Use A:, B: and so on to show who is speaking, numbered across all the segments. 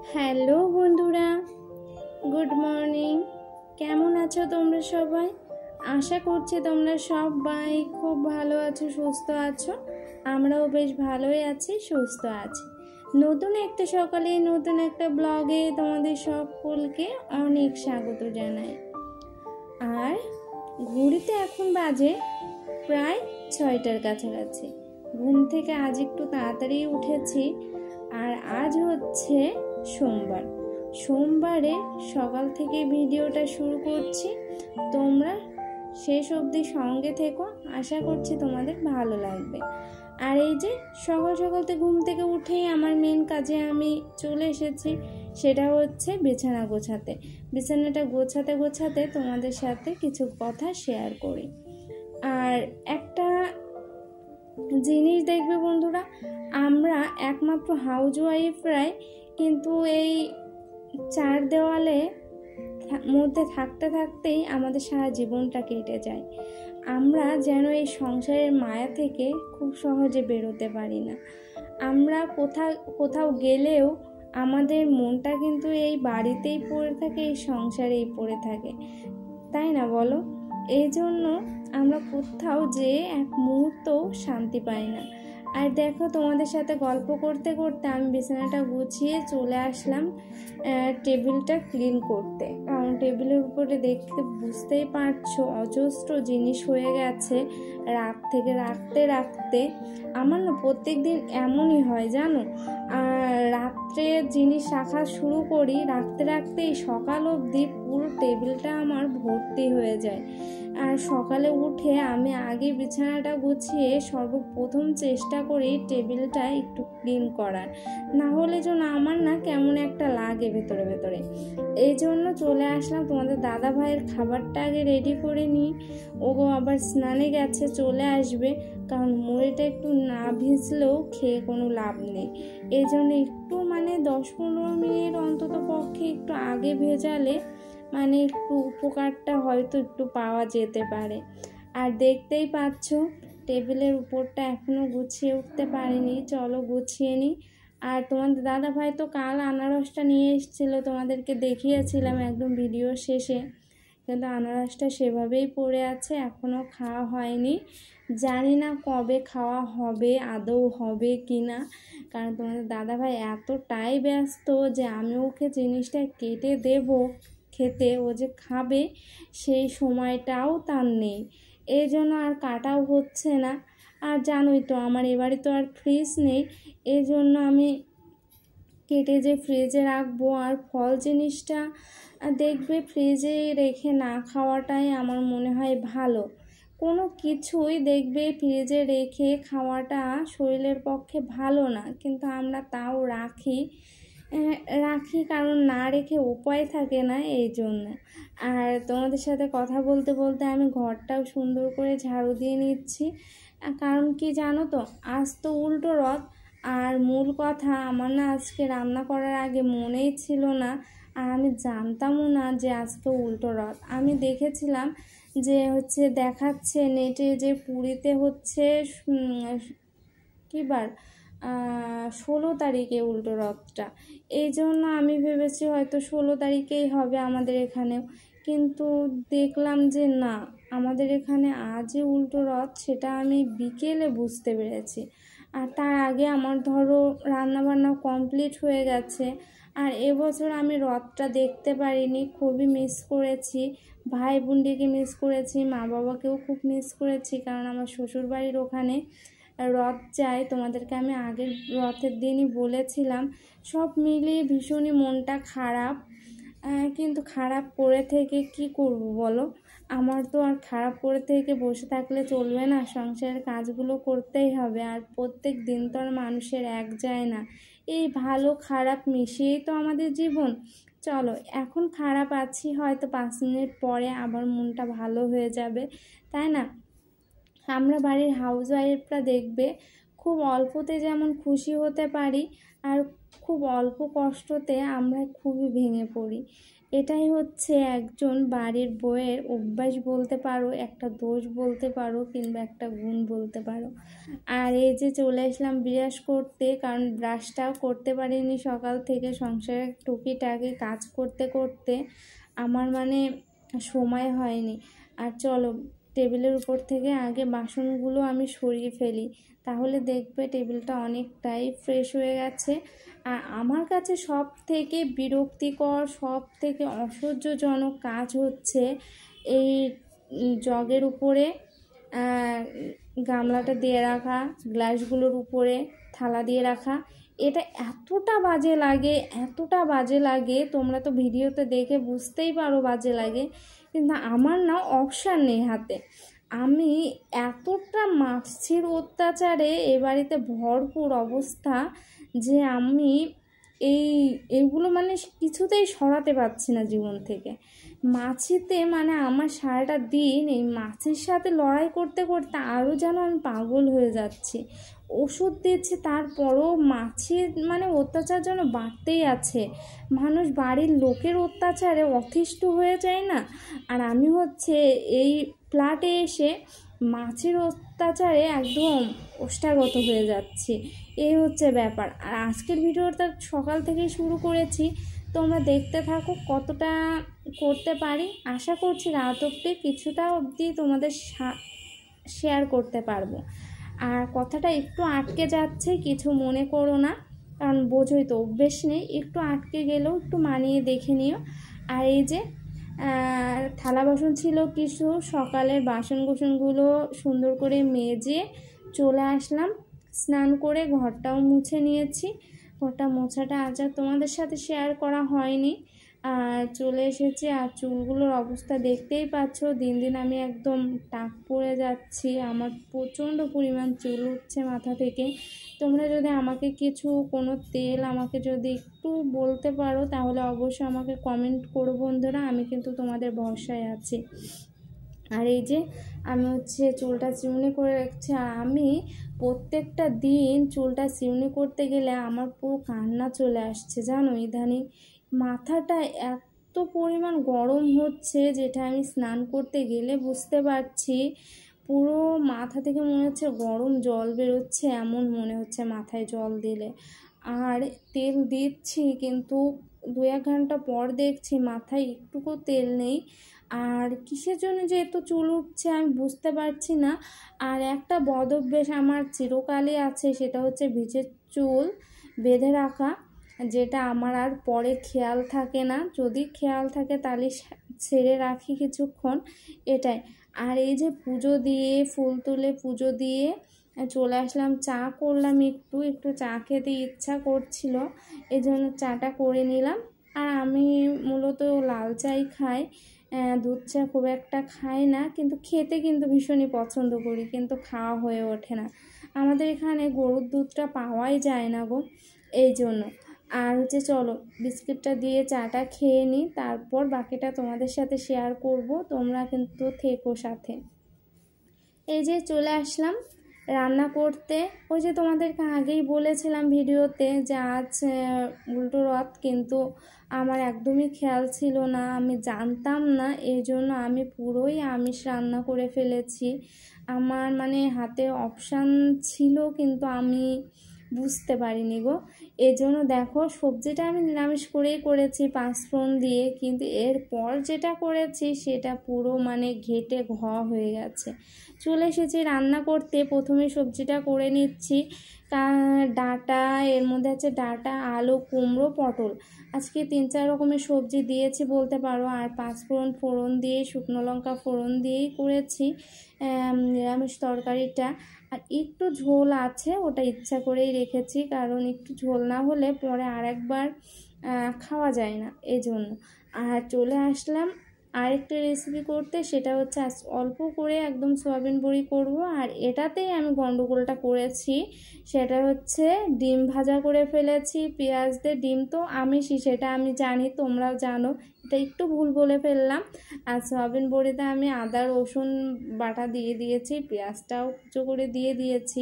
A: Hello বন্ধুরা, good morning. কেমন আছো তোমরা সবাই? আশা করছি তোমরা সবাই খুব ভালো আছো, সুস্থ আছো। আমরাও বেশ ভালোই আছি, সুস্থ আছি। নতুন একটা সকালে নতুন একটা ব্লগে তোমাদের সকলকে অনেক স্বাগত জানাই। আর ঘড়িতে এখন বাজে প্রায় 6টার কাছাকাছি। ঘুম থেকে আজ একটু তাড়াতাড়ি উঠেছি। আর আজ হচ্ছে সোমবারে সকাল থেকে ভিডিওটা শুরু করছি। তোমরা শেষ অবধি সঙ্গে থেকো, আশা করছি তোমাদের ভালো লাগবে। আর এই যে সকাল সকালতে ঘুম থেকে উঠেই আমার মেন কাজে আমি চলে এসেছি, সেটা হচ্ছে বিছানাটা গোছাতে তোমাদের সাথে কিছু কথা শেয়ার করি। আর একটা জিনিস দেখবে বন্ধুরা, আমরা একমাত্র হাউস ওয়াইফরাই কিন্তু এই চার দেওয়ালে মধ্যে থাকতে থাকতেই আমাদের সারা জীবনটা কেটে যায়। আমরা যেন এই সংসারের মায়া থেকে খুব সহজে বেরোতে পারি না। আমরা কোথাও গেলেও আমাদের মনটা কিন্তু এই বাড়িতেই পড়ে থাকে, এই সংসারেই পড়ে থাকে, তাই না বলো? এই জন্য আমরা কোথাও যেয়ে এক মুহূর্ত শান্তি পাই না। আর দেখো, তোমাদের সাথে গল্প করতে করতে আমি বিছানাটা গুছিয়ে চলে আসলাম টেবিলটা ক্লিন করতে। কারণ টেবিলের উপরে বুঝতেই পারছো অজস্র জিনিস হয়ে গেছে রাত থেকে রাখতে। আমার না প্রত্যেক দিন এমনই হয় জানো। আর রাত্রে জিনিস রাখা শুরু করি, রাখতেই সকাল অবধি পুরো টেবিলটা আমার ভর্তি হয়ে যায়। আর সকালে উঠে আমি আগে বিছানাটা গুছিয়ে সর্বপ্রথম চেষ্টা করি টেবিলটা একটু ক্লিন করার, না হলে যেন আমার না কেমন একটা লাগে ভেতরে। এই জন্য চলে আসলাম। তোমাদের দাদা ভাইয়ের খাবারটা আগে রেডি করে নিই, ও আবার স্নানে গেছে, চলে আসবে। কারণ মুড়িটা একটু না ভিজলেও খেয়ে কোনো লাভ নেই। এই জন্য একটু 10-15 মিনিট অন্তত পক্ষে একটু আগে ভেজালে একটু উপকারটা হয়তো একটু পাওয়া যেতে পারে। আর দেখতেই পাচ্ছ টেবিলের উপরটা এখনো গুছিয়ে উঠতে পারিনি, চলো গুছিয়ে নিই। আর তোমাদের দাদা ভাই তো কাল আনারসটা নিয়ে এসেছিলো, তোমাদেরকে দেখিয়েছিলাম একদম ভিডিও শেষে, কিন্তু আনারসটা সেভাবেই পড়ে আছে, এখনো খাওয়া হয়নি। জানি না কবে খাওয়া হবে, আদৌ হবে কি না। কারণ তোমাদের দাদা ভাই এতটাই ব্যস্ত যে আমি ওকে জিনিসটা কেটে দেবো খেতে, ও যে খাবে সেই সময়টাও তার নেই। এই জন্য আর কাটাও হচ্ছে না। আর জানোই তো আমার এবারে তো আর ফ্রিজ নেই, এই জন্য আমি কেটে যে ফ্রিজে রাখবো। আর ফল জিনিসটা দেখবে ফ্রিজে রেখে না খাওয়াটাই আমার মনে হয় ভালো। কোনো কিছুই দেখবে ফ্রিজে রেখে খাওয়াটা শরীরের পক্ষে ভালো না, কিন্তু আমরা তাও রাখি কারণ না রেখে উপায় থাকে না, এই জন্য। আর তোমাদের সাথে কথা বলতে বলতে আমি ঘরটাও সুন্দর করে ঝাড়ু দিয়ে নিচ্ছি। কারণ কি জানো তো, আজ তো উল্টো রথ। আর মূল কথা, আমার না আজকে রান্না করার আগে মনেই ছিল না, আর আমি জানতামও না যে আজকে উল্টো রথ। আমি দেখেছিলাম যে দেখাচ্ছে নেটে যে পুরীতে হচ্ছে কিবার 16 তারিখে উল্টো রথটা। এই জন্য আমি ভেবেছি হয়তো 16 তারিখেই হবে আমাদের এখানেও, কিন্তু দেখলাম যে না, আমাদের এখানে আজই উল্টো রথ, সেটা আমি বিকেলে বুঝতে পেরেছি। আর তার আগে আমার রান্নাবান্না কমপ্লিট হয়ে গেছে। আর এবছর আমি রথটা দেখতে পারিনি, খুবই মিস করেছি। ভাই বোনটিকে মিস করেছি, মা বাবাকেও খুব মিস করেছি, কারণ আমার শ্বশুরবাড়ির ওখানে রথ যায়। তোমাদেরকে আমি আগের রথের দিনই বলেছিলাম। সব মিলিয়ে ভীষণই মনটা খারাপ। কিন্তু খারাপ করে থেকে কি করব বলো? আমার তো আর খারাপ করে থেকে বসে থাকলে চলবে না, সংসারের কাজগুলো করতেই হবে। আর প্রত্যেক দিন তো আর মানুষের এক যায় না, এই ভালো খারাপ মিশিয়েই তো আমাদের জীবন। চলো, এখন খারাপ আছি, হয়তো 5 মিনিট পরে আবার মনটা ভালো হয়ে যাবে, তাই না? আমরা বাড়ির হাউস ওয়াইফরা দেখবে খুব অল্পতে যেমন খুশি হতে পারি, আর খুব অল্প কষ্টতে আমরা খুবই ভেঙে পড়ি। এটাই হচ্ছে একজন বাড়ির বউয়ের অভ্যাস বলতে পারো, একটা দোষ বলতে পারো, কিংবা একটা গুণ বলতে পারো। আর এই যে চলে আসলাম ব্রাশ করতে, কারণ ব্রাশটাও করতে পারিনি সকাল থেকে, সংসারের টুকিটাকি কাজ করতে করতে আমার মানে সময় হয়নি। আর চলো টেবিলের উপর থেকে আগে বাসনগুলো আমি সরিয়ে ফেলি, তাহলে দেখবে টেবিলটা অনেকটাই ফ্রেশ হয়ে গেছে। আর আমার কাছে সব থেকে বিরক্তিকর, সব থেকে অসহ্যজনক কাজ হচ্ছে এই জগের উপরে গামলাটা দিয়ে রাখা, গ্লাসগুলোর উপরে থালা দিয়ে রাখা। এটা এতটা বাজে লাগে, তোমরা তো ভিডিওতে দেখে বুঝতেই পারো বাজে লাগে, কিন্তু আমার না অপশান নেই হাতে। আমি এতটা মাছির অত্যাচারে এ বাড়িতে ভরপুর অবস্থা যে আমি এইগুলো মানে কিছুতেই সরাতে পারছি না জীবন থেকে। মাছিতে মানে আমার সারাটা দিন এই মাছির সাথে লড়াই করতে করতে আরও যেন আমি পাগল হয়ে যাচ্ছি। ওষুধ দিচ্ছি, তারপরও মাছির মানে অত্যাচার যেন বাড়তেই আছে। মানুষ বাড়ির লোকের অত্যাচারে অতিষ্ঠ হয়ে যায় না, আর আমি হচ্ছে এই ফ্ল্যাটে এসে মাছির অত্যাচারে একদম ওষ্ঠাগত হয়ে যাচ্ছি। এই হচ্ছে ব্যাপার। আর আজকের ভিডিওটা সকাল থেকেই শুরু করেছি, তোমরা দেখতে থাকো কতটা করতে পারি। আশা করছি রাত অবধি কিছুটা অবধি তোমাদের শেয়ার করতে পারবো। আর কথাটা একটু আটকে যাচ্ছে, কিছু মনে করো না, কারণ বোঝোই তো অভ্যেস নেই, একটু আটকে গেলেও একটু মানিয়ে দেখে নিও। আর এই যে থালা বাসন ছিল কিছু, সকালের বাসন কোসনগুলো সুন্দর করে মেজে চলে আসলাম। স্নান করে ঘরটাও মুছে নিয়েছি। ঘরটা মোছাটা আজ আর তোমাদের সাথে শেয়ার করা হয়নি। আর চলে এসেছি। আর চুলগুলোর অবস্থা দেখতেই পাচ্ছ, দিন দিন আমি একদম টাক পড়ে যাচ্ছি। আমার প্রচণ্ড পরিমাণ চুল উঠছে মাথা থেকে। তোমরা যদি আমাকে কোনো তেল আমাকে যদি একটু বলতে পারো, তাহলে অবশ্যই আমাকে কমেন্ট করো বন্ধুরা, আমি কিন্তু তোমাদের ভরসায় আছি। আর এই যে আমি হচ্ছে চুলটা চিরুনি করে রাখছি। আর আমি প্রত্যেকটা দিন চুলটা চিরুনি করতে গেলে আমার পুরো কান্না চলে আসছে, জানো। ইদানিং মাথাটা এত পরিমাণ গরম হচ্ছে, যেটা আমি স্নান করতে গেলে বুঝতে পারছি। পুরো মাথা থেকে মনে হচ্ছে গরম জল বেরোচ্ছে, এমন মনে হচ্ছে মাথায় জল দিলে। আর তেল দিচ্ছি, কিন্তু 2-1 ঘন্টা পর দেখছি মাথায় একটুকু তেল নেই। আর কিসের জন্য যে এত চুল উঠছে আমি বুঝতে পারছি না। আর একটা বদ অভ্যেস আমার চিরকালই আছে, সেটা হচ্ছে ভিজে চুল বেঁধে রাখা, যেটা আমার আর পরে খেয়াল থাকে না। যদি খেয়াল থাকে তাহলে ছেড়ে রাখি কিছুক্ষণ, এটাই। আর এই যে পুজো দিয়ে, ফুল তুলে পুজো দিয়ে চলে আসলাম। চা করলাম, একটু চা খেতে ইচ্ছা করছিল, এই জন্য চাটা করে নিলাম। আর আমি মূলত লাল চাই খাই, দুধ চা খুব একটা খাই না, কিন্তু খেতে কিন্তু ভীষণই পছন্দ করি, কিন্তু খাওয়া হয়ে ওঠে না। আমাদের এখানে গরুর দুধটা পাওয়াই যায় না গো, এই জন্য। আর হচ্ছে চলো বিস্কিটটা দিয়ে চাটা খেয়ে নিই, তারপর বাকিটা তোমাদের সাথে শেয়ার করব। তোমরা কিন্তু থেকো সাথে। এই যে চলে আসলাম রান্না করতে। ওই যে তোমাদেরকে আগেই বলেছিলাম ভিডিওতে যে আজ উল্টো রথ, কিন্তু আমার একদমই খেয়াল ছিল না, আমি জানতাম না, এই জন্য আমি পুরোই আমিষ রান্না করে ফেলেছি। আমার মানে হাতে অপশান ছিল, কিন্তু আমি বুঝতে পারিনি গো। এই জন্য দেখো সবজিটা আমি নিরামিষ করেই করেছি 5 ফোড়ন দিয়ে, কিন্তু এরপর যেটা করেছি সেটা পুরো মানে ঘেটে ঘ হয়ে গেছে। চলে এসেছি রান্না করতে, প্রথমে সবজিটা করে নিচ্ছি। ডাঁটা, এর মধ্যে আছে ডাঁটা, আলু, কুমড়ো, পটল। আজকে 3-4 রকমের সবজি দিয়েছি বলতে পারো। আর 5 ফোড়ন দিয়ে, শুকনো লঙ্কা ফোড়ন দিয়েই করেছি নিরামিষ তরকারিটা। আর একটু ঝোল আছে, ওটা ইচ্ছা করেই রেখেছি, কারণ একটু ঝোল না হলে পরে আরেকবার খাওয়া যায় না, এই জন্য। আর চলে আসলাম আরেকটা রেসিপি করতে, সেটা হচ্ছে অল্প করে একদম সয়াবিন বড়ি করব। আর এটাতেই আমি গন্ডগোলটা করেছি, সেটা হচ্ছে ডিম ভাজা করে ফেলেছি পেঁয়াজ দিয়ে। ডিম তো আমিষই, সেটা আমি জানি, তোমরাও জানো, এটা একটু ভুল বলে ফেললাম। আর সয়াবিন বড়িতে আমি আদা রসুন বাটা দিয়ে দিয়েছি, পেঁয়াজটাও কুচো করে দিয়ে দিয়েছি,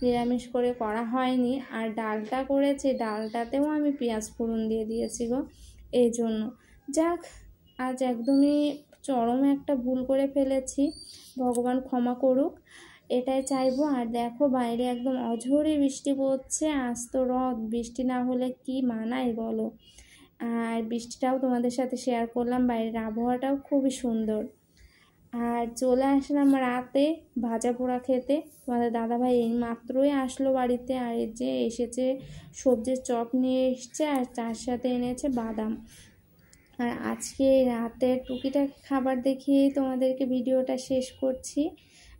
A: নিরামিষ করে করা হয়নি। আর ডালটা করেছি, ডালটাতেও আমি পেঁয়াজ ফোড়ন দিয়ে দিয়েছি গো, এই জন্য। যাক, আজ একদমই চরম একটা ভুল করে ফেলেছি, ভগবান ক্ষমা করুক, এটাই চাইবো। আর দেখো বাইরে একদম অঝোরে বৃষ্টি পড়ছে, আজ তো রথ, বৃষ্টি না হলে কি মানায় বলো। আর বৃষ্টিটাও তোমাদের সাথে শেয়ার করলাম, বাইরের আবহাওয়াটাও খুবই সুন্দর। আর চলে আসলাম রাতে ভাজা পোড়া খেতে। তোমাদের দাদাভাই এই মাত্রই আসলো বাড়িতে, আর এই যে এসেছে সবজির চপ নিয়ে এসছে, আর তার সাথে এনেছে বাদাম। আর আজকে রাতের টুকিটাকি খাবার দেখিয়েই তোমাদেরকে ভিডিওটা শেষ করছি।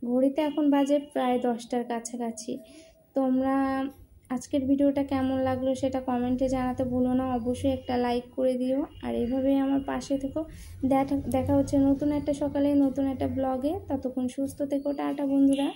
A: ঘড়িতে এখন বাজে প্রায় 10টার কাছাকাছি। তোমরা আজকের ভিডিওটা কেমন লাগলো সেটা কমেন্টে জানাতে ভুলো না, অবশ্যই একটা লাইক করে দিও। আর এইভাবেই আমার পাশে থেকো। দেখা হচ্ছে নতুন একটা সকালে, নতুন একটা ব্লগে। ততক্ষণ সুস্থ থেকো, টাটা বন্ধুরা।